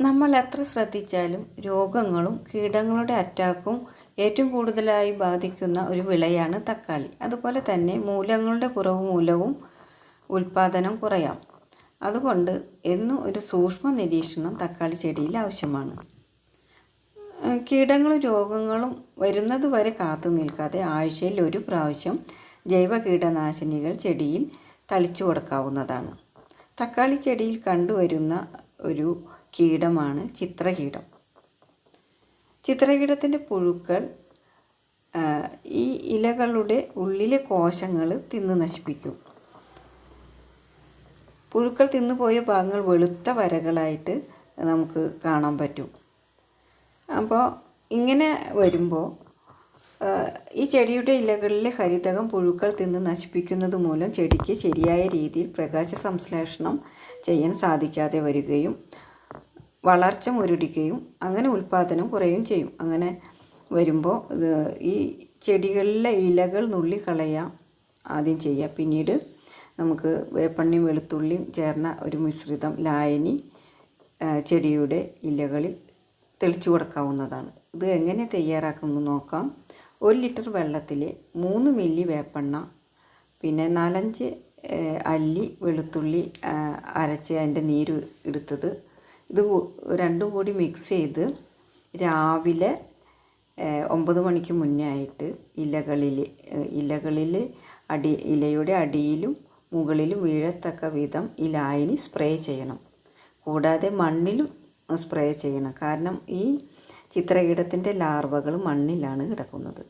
നമ്മൾ എത്ര ശ്രദ്ധിച്ചാലും രോഗങ്ങളും കീടങ്ങളുടെ അറ്റാക്കും ഏറ്റവും കൂടുതലായി ബാധിക്കുന്ന ഒരു വിളയാണ് തക്കാളി. അതുപോലെ തന്നെ മൂലങ്ങളുടെ കുറവ് മൂലവും ഉൽപ്പാദനം കുറയാം. അതുകൊണ്ട് എന്നും ഒരു സൂക്ഷ്മ നിരീക്ഷണം തക്കാളി ചെടിയിൽ ആവശ്യമാണ്. കീടങ്ങളും രോഗങ്ങളും വരുന്നത് വരെ കാത്തു നിൽക്കാതെ ആഴ്ചയിൽ ഒരു പ്രാവശ്യം ജൈവ കീടനാശിനികൾ ചെടിയിൽ തളിച്ചു കൊടുക്കാവുന്നതാണ്. തക്കാളി ചെടിയിൽ കണ്ടുവരുന്ന ഒരു കീടമാണ് ചിത്രകീടം. ചിത്രകീടത്തിൻ്റെ പുഴുക്കൾ ഈ ഇലകളുടെ ഉള്ളിലെ കോശങ്ങൾ തിന്ന് നശിപ്പിക്കും. പുഴുക്കൾ തിന്നുപോയ ഭാഗങ്ങൾ വെളുത്ത വരകളായിട്ട് നമുക്ക് കാണാൻ പറ്റും. അപ്പോൾ ഇങ്ങനെ വരുമ്പോൾ ഈ ചെടിയുടെ ഇലകളിലെ ഹരിതകം പുഴുക്കൾ തിന്ന് നശിപ്പിക്കുന്നത് മൂലം ചെടിക്ക് ശരിയായ രീതിയിൽ പ്രകാശ സംശ്ലേഷണം ചെയ്യാൻ സാധിക്കാതെ വരികയും വളർച്ച മുരടിക്കുകയും അങ്ങനെ ഉൽപ്പാദനം കുറയുകയും ചെയ്യും. അങ്ങനെ വരുമ്പോൾ ഈ ചെടികളിലെ ഇലകൾ നുള്ളിക്കളയാം ആദ്യം ചെയ്യുക. പിന്നീട് നമുക്ക് വേപ്പെണ്ണയും വെളുത്തുള്ളിയും ചേർന്ന ഒരു മിശ്രിതം ലായനി ചെടിയുടെ ഇലകളിൽ തെളിച്ചു കൊടുക്കാവുന്നതാണ്. ഇത് എങ്ങനെ തയ്യാറാക്കുമെന്ന് നോക്കാം. 1 ലിറ്റർ വെള്ളത്തിൽ 3 മില്ലി വേപ്പെണ്ണ, പിന്നെ 4-5 അല്ലി വെളുത്തുള്ളി അരച്ച് അതിൻ്റെ നീര് എടുത്തത്, ഇത് രണ്ടും കൂടി മിക്സ് ചെയ്ത് രാവിലെ 9 മണിക്ക് മുന്നേ ആയിട്ട് ഇലകളിൽ ഇലയുടെ അടിയിലും മുകളിലും വീഴത്തക്ക വിധം ഈ ലായനി സ്പ്രേ ചെയ്യണം. കൂടാതെ മണ്ണിലും സ്പ്രേ ചെയ്യണം. കാരണം ഈ ചിത്രകീടത്തിൻ്റെ ലാർവകൾ മണ്ണിലാണ് കിടക്കുന്നത്.